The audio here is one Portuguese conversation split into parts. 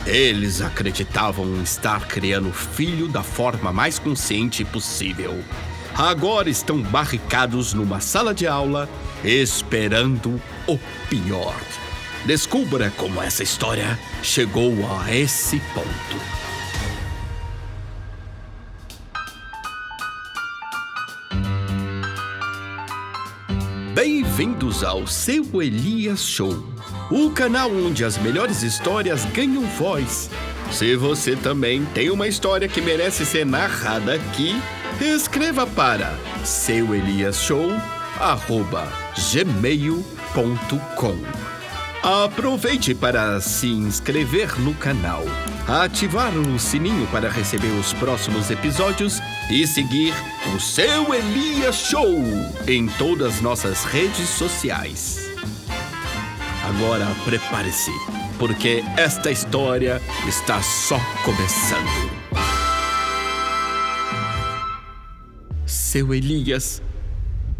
Eles acreditavam estar criando o filho da forma mais consciente possível. Agora estão barricados numa sala de aula, esperando o pior. Descubra como essa história chegou a esse ponto. Bem-vindos ao Seu Elias Show, o canal onde as melhores histórias ganham voz. Se você também tem uma história que merece ser narrada aqui, escreva para seueliashow@gmail.com. Aproveite para se inscrever no canal, ativar o sininho para receber os próximos episódios e seguir o Seu Elias Show em todas as nossas redes sociais. Agora prepare-se, porque esta história está só começando. Seu Elias,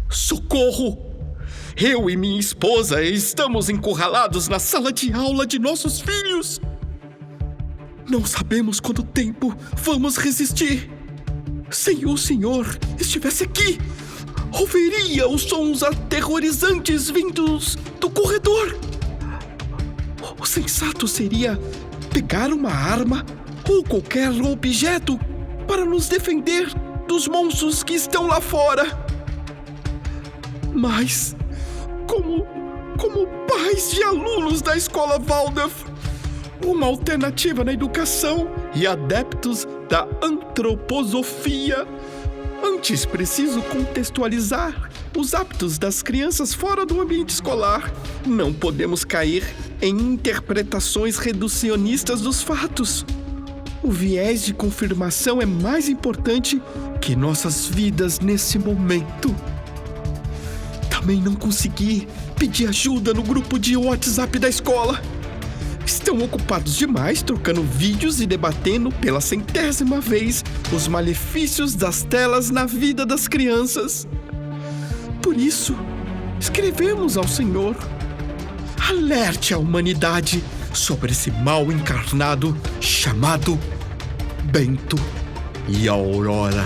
socorro! Eu e minha esposa estamos encurralados na sala de aula de nossos filhos. Não sabemos quanto tempo vamos resistir. Se o senhor estivesse aqui, ouviria os sons aterrorizantes vindos do corredor. O sensato seria pegar uma arma ou qualquer objeto para nos defender dos monstros que estão lá fora. Mas, como pais de alunos da escola Waldorf, uma alternativa na educação e adeptos da antroposofia, antes preciso contextualizar os hábitos das crianças fora do ambiente escolar. Não podemos cair em interpretações reducionistas dos fatos. O viés de confirmação é mais importante que nossas vidas nesse momento. Também não consegui pedir ajuda no grupo de WhatsApp da escola. Estão ocupados demais trocando vídeos e debatendo pela 100ª vez os malefícios das telas na vida das crianças. Por isso, escrevemos ao Senhor. Alerte a humanidade sobre esse mal encarnado chamado Bento e Aurora,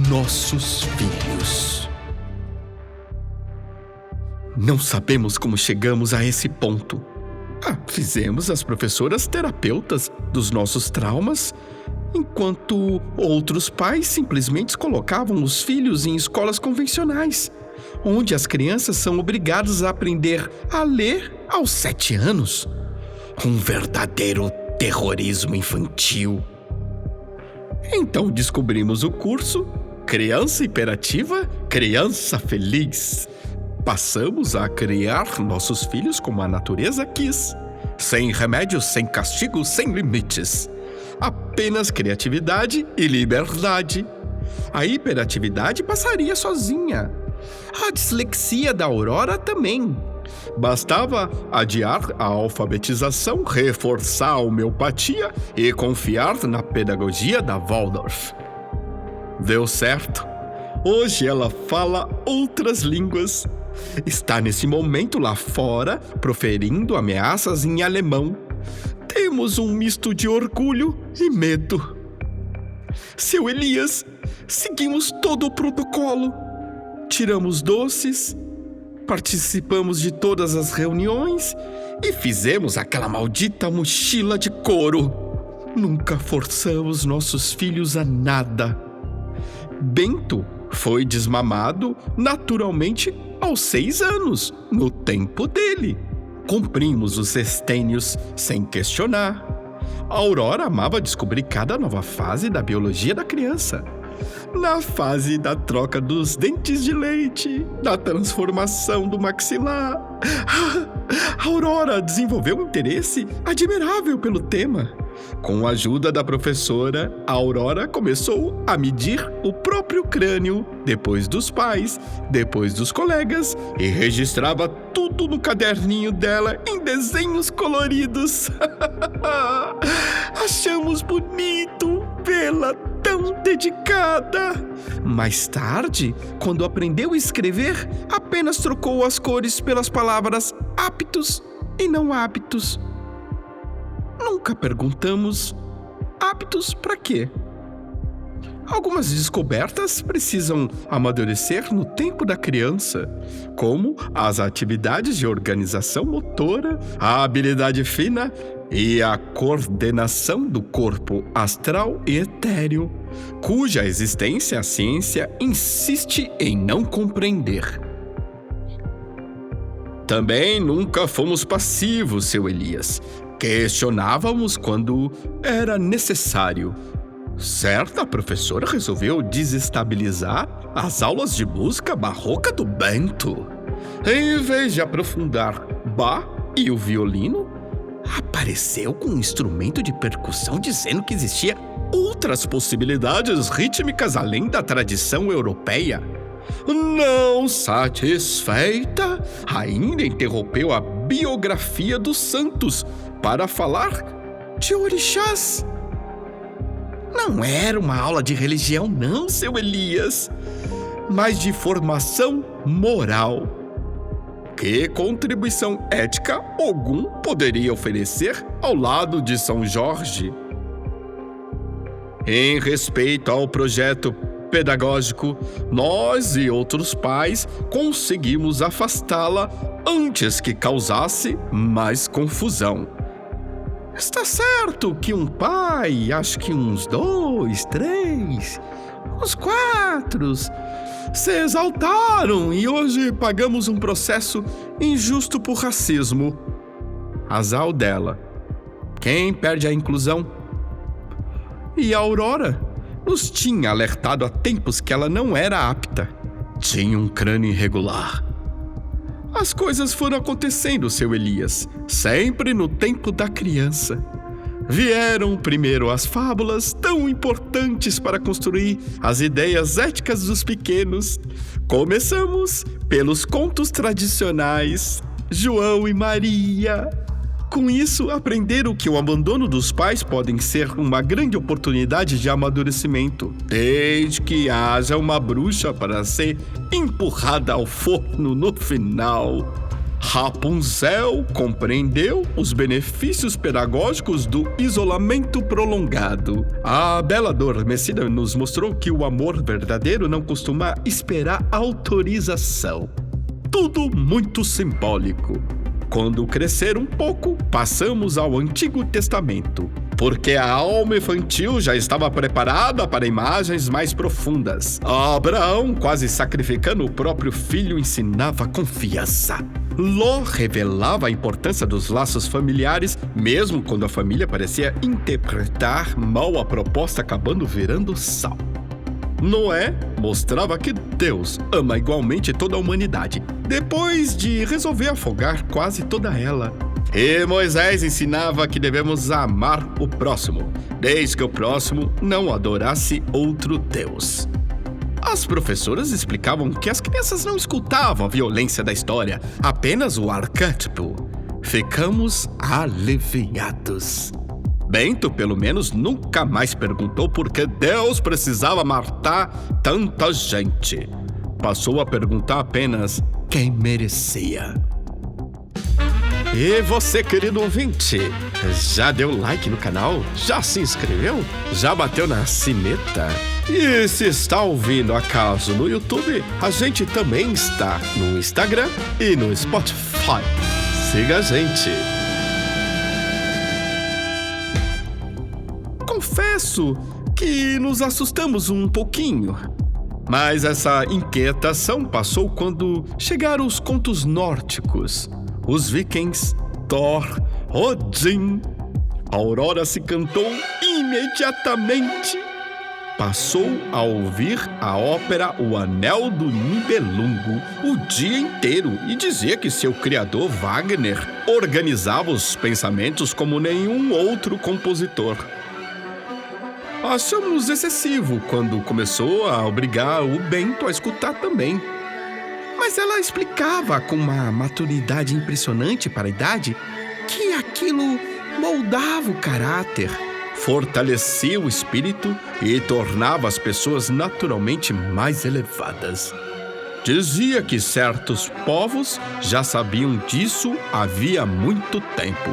nossos filhos. Não sabemos como chegamos a esse ponto. Fizemos as professoras terapeutas dos nossos traumas, enquanto outros pais simplesmente colocavam os filhos em escolas convencionais, onde as crianças são obrigadas a aprender a ler aos 7 anos. Um verdadeiro terrorismo infantil. Então descobrimos o curso Criança Hiperativa, Criança Feliz. Passamos a criar nossos filhos como a natureza quis. Sem remédios, sem castigos, sem limites. Apenas criatividade e liberdade. A hiperatividade passaria sozinha. A dislexia da Aurora também. Bastava adiar a alfabetização, reforçar a homeopatia e confiar na pedagogia da Waldorf. Deu certo. Hoje ela fala outras línguas. Está nesse momento lá fora, proferindo ameaças em alemão. Temos um misto de orgulho e medo. Seu Elias, seguimos todo o protocolo. Tiramos doces, participamos de todas as reuniões e fizemos aquela maldita mochila de couro. Nunca forçamos nossos filhos a nada. Bento foi desmamado naturalmente aos 6 anos, no tempo dele. Cumprimos os estênios sem questionar. A Aurora amava descobrir cada nova fase da biologia da criança. Na fase da troca dos dentes de leite, da transformação do maxilar, a Aurora desenvolveu um interesse admirável pelo tema. Com a ajuda da professora, a Aurora começou a medir o próprio crânio, depois dos pais, depois dos colegas, e registrava tudo no caderninho dela em desenhos coloridos. Achamos bonito vê-la tão dedicada. Mais tarde, quando aprendeu a escrever, apenas trocou as cores pelas palavras aptos e não hábitos. nunca perguntamos: aptos para quê? Algumas descobertas precisam amadurecer no tempo da criança, como as atividades de organização motora, a habilidade fina e a coordenação do corpo astral e etéreo, cuja existência a ciência insiste em não compreender. Também nunca fomos passivos, seu Elias. Questionávamos quando era necessário. Certa professora resolveu desestabilizar as aulas de música barroca do Bento. Em vez de aprofundar Bach e o violino, apareceu com um instrumento de percussão dizendo que existia outras possibilidades rítmicas além da tradição europeia. Não satisfeita, ainda interrompeu a biografia dos santos para falar de orixás. Não era uma aula de religião, não, seu Elias, mas de formação moral. Que contribuição ética Ogum poderia oferecer ao lado de São Jorge? Em respeito ao projeto pedagógico, nós e outros pais conseguimos afastá-la antes que causasse mais confusão. Está certo que um pai, acho que uns 2, 3, uns 4, se exaltaram e hoje pagamos um processo injusto por racismo. Azar dela. Quem perde a inclusão? E a Aurora nos tinha alertado há tempos que ela não era apta. Tinha um crânio irregular. As coisas foram acontecendo, seu Elias, sempre no tempo da criança. Vieram primeiro as fábulas, tão importantes para construir as ideias éticas dos pequenos. Começamos pelos contos tradicionais, João e Maria. Com isso, aprenderam que o abandono dos pais podem ser uma grande oportunidade de amadurecimento, desde que haja uma bruxa para ser empurrada ao forno no final. Rapunzel compreendeu os benefícios pedagógicos do isolamento prolongado. A Bela Adormecida nos mostrou que o amor verdadeiro não costuma esperar autorização. Tudo muito simbólico. Quando crescer um pouco, passamos ao Antigo Testamento, porque a alma infantil já estava preparada para imagens mais profundas. Abraão, quase sacrificando o próprio filho, ensinava confiança. Ló revelava a importância dos laços familiares, mesmo quando a família parecia interpretar mal a proposta, acabando virando sal. Noé mostrava que Deus ama igualmente toda a humanidade, depois de resolver afogar quase toda ela. E Moisés ensinava que devemos amar o próximo, desde que o próximo não adorasse outro Deus. As professoras explicavam que as crianças não escutavam a violência da história, apenas o arquétipo. Ficamos aliviados. Bento, pelo menos, nunca mais perguntou por que Deus precisava matar tanta gente. Passou a perguntar apenas quem merecia. E você, querido ouvinte, já deu like no canal? Já se inscreveu? Já bateu na sineta? E se está ouvindo acaso no YouTube, a gente também está no Instagram e no Spotify. Siga a gente! Confesso que nos assustamos um pouquinho, mas essa inquietação passou quando chegaram os contos nórdicos, os vikings, Thor, Odin. A Aurora se cantou imediatamente. Passou a ouvir a ópera O Anel do Nibelungo o dia inteiro e dizia que seu criador Wagner organizava os pensamentos como nenhum outro compositor. Achamos excessivo quando começou a obrigar o Bento a escutar também. Mas ela explicava com uma maturidade impressionante para a idade que aquilo moldava o caráter, fortalecia o espírito e tornava as pessoas naturalmente mais elevadas. Dizia que certos povos já sabiam disso havia muito tempo.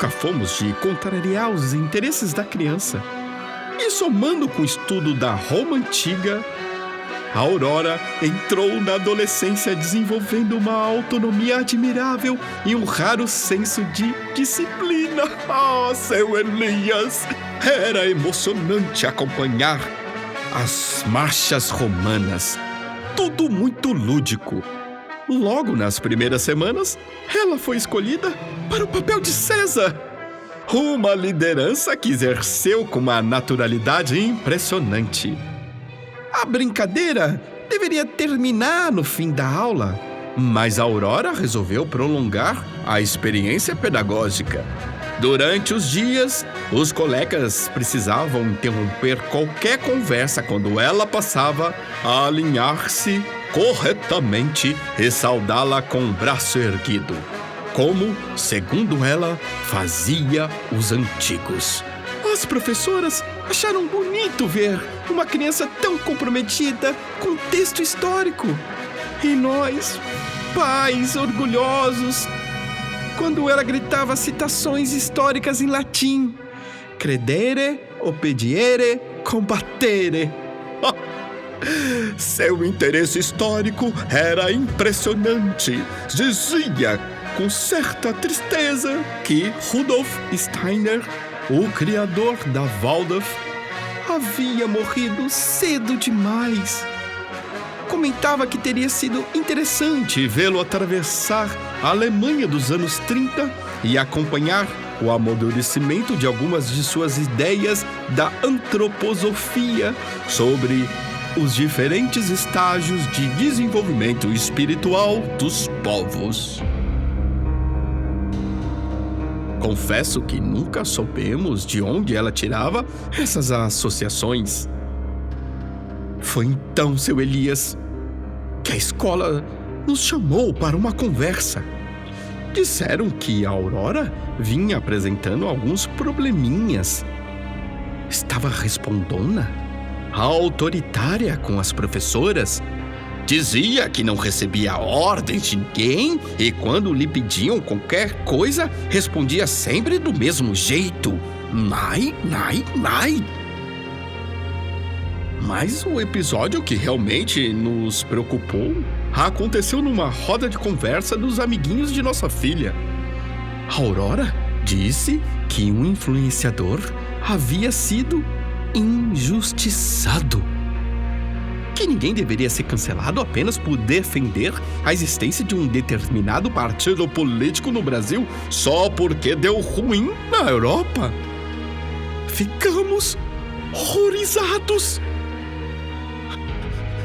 nunca fomos de contrariar os interesses da criança. E somando com o estudo da Roma Antiga, a Aurora entrou na adolescência desenvolvendo uma autonomia admirável e um raro senso de disciplina. Seu Elias! Era emocionante acompanhar as marchas romanas. Tudo muito lúdico. Logo nas primeiras semanas, ela foi escolhida para o papel de César. Uma liderança que exerceu com uma naturalidade impressionante. A brincadeira deveria terminar no fim da aula, mas a Aurora resolveu prolongar a experiência pedagógica. Durante os dias, os colegas precisavam interromper qualquer conversa quando ela passava a alinhar-se corretamente e saudá-la com o braço erguido, como, segundo ela, fazia os antigos. As professoras acharam bonito ver uma criança tão comprometida com o texto histórico. E nós, pais orgulhosos, quando ela gritava citações históricas em latim: credere, obediere, combatere. Seu interesse histórico era impressionante. Dizia com certa tristeza que Rudolf Steiner, o criador da Waldorf, havia morrido cedo demais. Comentava que teria sido interessante vê-lo atravessar a Alemanha dos anos 30 e acompanhar o amadurecimento de algumas de suas ideias da antroposofia sobre os diferentes estágios de desenvolvimento espiritual dos povos. Confesso que nunca soubemos de onde ela tirava essas associações. Foi então, seu Elias, que a escola nos chamou para uma conversa. Disseram que a Aurora vinha apresentando alguns probleminhas. Estava respondona, autoritária com as professoras. Dizia que não recebia ordens de ninguém e quando lhe pediam qualquer coisa, respondia sempre do mesmo jeito. Nai. Mas o episódio que realmente nos preocupou aconteceu numa roda de conversa dos amiguinhos de nossa filha. A Aurora disse que um influenciador havia sido injustiçado. Que ninguém deveria ser cancelado apenas por defender a existência de um determinado partido político no Brasil só porque deu ruim na Europa. Ficamos horrorizados.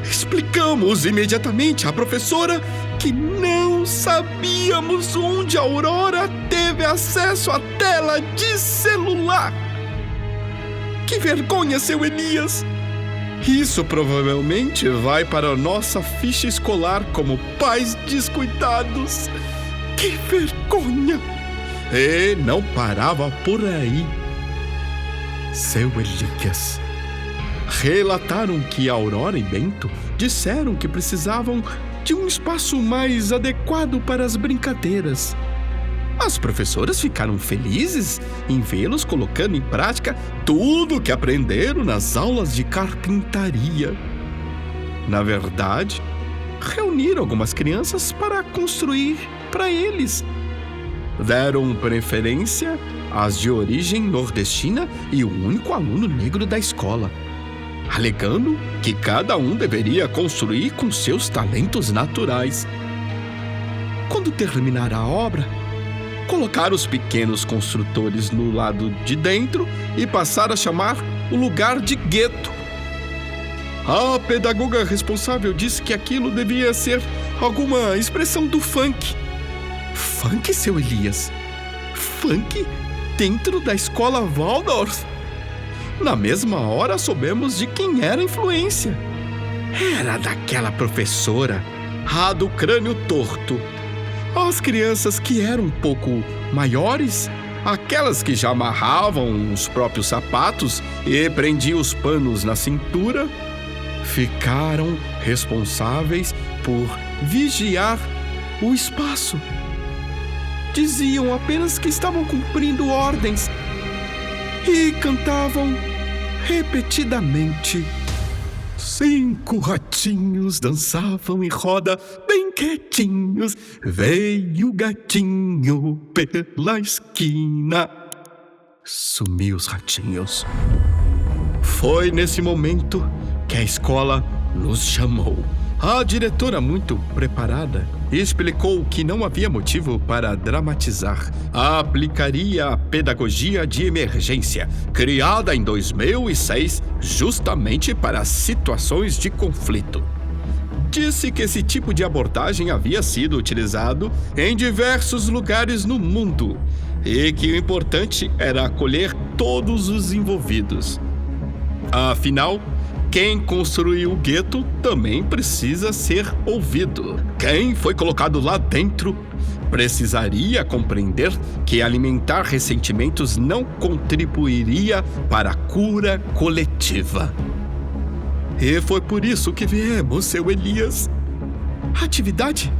Explicamos imediatamente à professora que não sabíamos onde a Aurora teve acesso à tela de celular. Que vergonha, seu Elias! Isso provavelmente vai para a nossa ficha escolar como pais descuidados. Que vergonha! E não parava por aí. Seu Elias. Relataram que Aurora e Bento disseram que precisavam de um espaço mais adequado para as brincadeiras. As professoras ficaram felizes em vê-los colocando em prática tudo o que aprenderam nas aulas de carpintaria. Na verdade, reuniram algumas crianças para construir para eles. Deram preferência às de origem nordestina e o único aluno negro da escola, alegando que cada um deveria construir com seus talentos naturais. Quando terminar a obra, colocar os pequenos construtores no lado de dentro e passar a chamar o lugar de gueto. A pedagoga responsável disse que aquilo devia ser alguma expressão do funk. Funk, seu Elias? Funk dentro da escola Waldorf? Na mesma hora soubemos de quem era a influência. Era daquela professora, a do crânio torto. As crianças que eram um pouco maiores, aquelas que já amarravam os próprios sapatos e prendiam os panos na cintura, ficaram responsáveis por vigiar o espaço. Diziam apenas que estavam cumprindo ordens e cantavam repetidamente. 5 ratinhos dançavam em roda, bem quietinhos. Veio o gatinho pela esquina. Sumiu os ratinhos. Foi nesse momento que a escola nos chamou. A diretora, muito preparada, explicou que não havia motivo para dramatizar. Aplicaria a pedagogia de emergência, criada em 2006 justamente para situações de conflito. Disse que esse tipo de abordagem havia sido utilizado em diversos lugares no mundo e que o importante era acolher todos os envolvidos. Afinal, quem construiu o gueto também precisa ser ouvido. Quem foi colocado lá dentro precisaria compreender que alimentar ressentimentos não contribuiria para a cura coletiva. E foi por isso que viemos, seu Elias. A atividade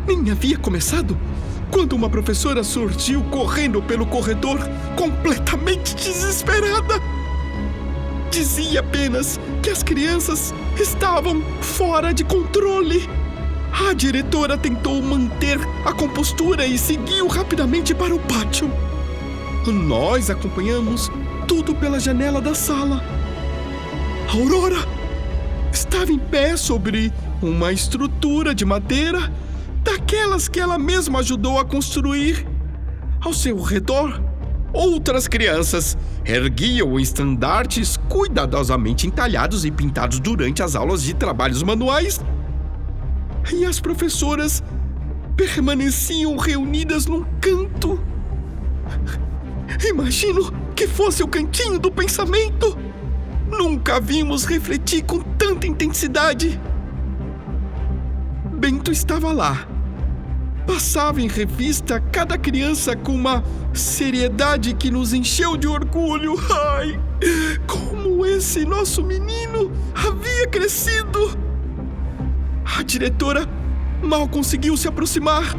nem havia começado quando uma professora surgiu correndo pelo corredor, completamente desesperada. Dizia apenas que as crianças estavam fora de controle. A diretora tentou manter a compostura e seguiu rapidamente para o pátio. Nós acompanhamos tudo pela janela da sala. A Aurora estava em pé sobre uma estrutura de madeira, daquelas que ela mesma ajudou a construir. Ao seu redor, outras crianças erguiam estandartes cuidadosamente entalhados e pintados durante as aulas de trabalhos manuais. E as professoras permaneciam reunidas num canto. Imagino que fosse o cantinho do pensamento. Nunca vimos refletir com tanta intensidade. Bento estava lá. Passava em revista cada criança com uma seriedade que nos encheu de orgulho. Ai, como esse nosso menino havia crescido! A diretora mal conseguiu se aproximar.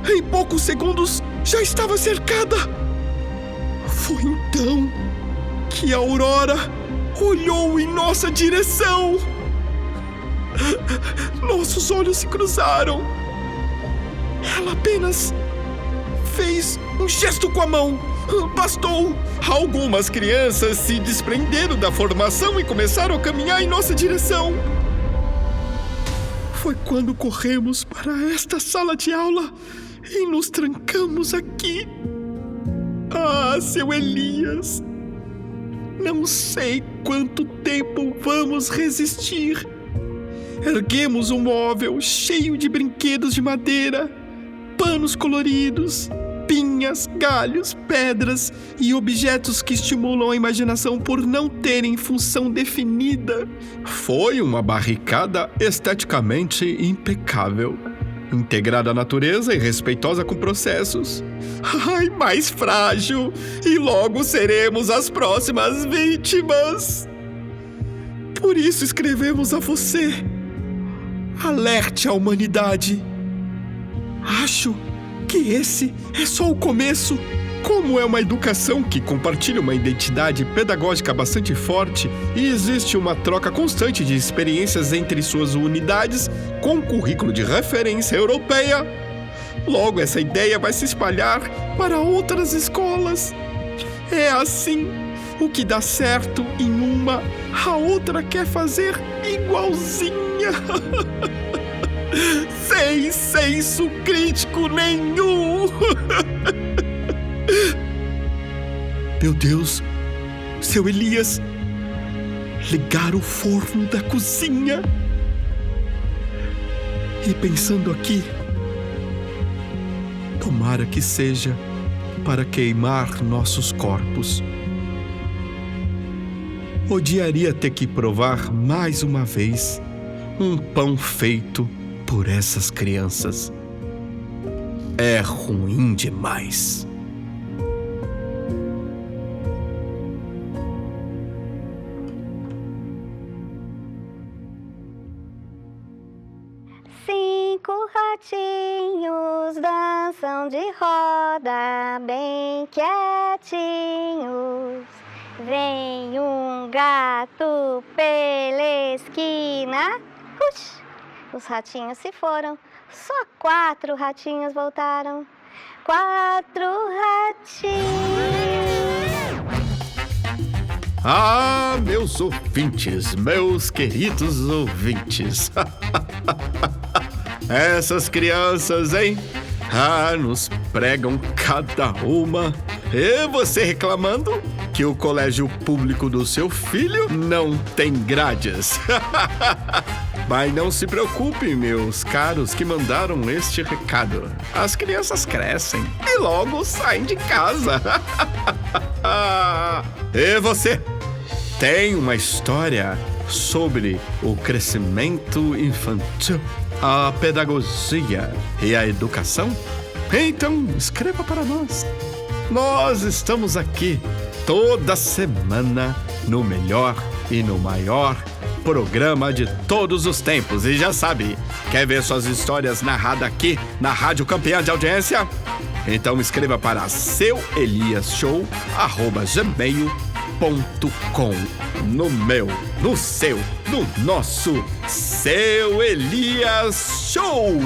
Em poucos segundos já estava cercada. Foi então que a Aurora olhou em nossa direção. Nossos olhos se cruzaram. Ela apenas fez um gesto com a mão. Bastou. Algumas crianças se desprenderam da formação e começaram a caminhar em nossa direção. Foi quando corremos para esta sala de aula e nos trancamos aqui. Ah, seu Elias, não sei quanto tempo vamos resistir. Erguemos um móvel cheio de brinquedos de madeira, panos coloridos, pinhas, galhos, pedras e objetos que estimulam a imaginação por não terem função definida. Foi uma barricada esteticamente impecável, integrada à natureza e respeitosa com processos. Ai, mais frágil, e logo seremos as próximas vítimas. Por isso escrevemos a você. Alerte a humanidade. Acho que esse é só o começo. Como é uma educação que compartilha uma identidade pedagógica bastante forte e existe uma troca constante de experiências entre suas unidades com um currículo de referência europeia, logo essa ideia vai se espalhar para outras escolas. É assim, o que dá certo em uma, a outra quer fazer igualzinha. Sem senso crítico nenhum. Meu Deus, seu Elias, ligar o forno da cozinha. E pensando aqui, tomara que seja para queimar nossos corpos. Odiaria ter que provar mais uma vez um pão feito por essas crianças. É ruim demais. Cinco ratinhos dançavam dançam de roda bem quietinhos. Vem um gato pela esquina. Puxa, os ratinhos se foram. Só 4 ratinhos voltaram. 4 ratinhos. Ah, meus ouvintes, meus queridos ouvintes. Essas crianças, hein? Ah, nos pregam cada uma. E você reclamando que o colégio público do seu filho não tem grades. Mas não se preocupe, meus caros que mandaram este recado. As crianças crescem e logo saem de casa. E você? Tem uma história sobre o crescimento infantil, a pedagogia e a educação? Então, escreva para nós. Nós estamos aqui toda semana no melhor e no maior programa de todos os tempos. E já sabe, quer ver suas histórias narradas aqui na Rádio Campeã de Audiência? Então escreva para seueliasshow@gmail.com. No meu, no seu, no nosso Seu Elias Show!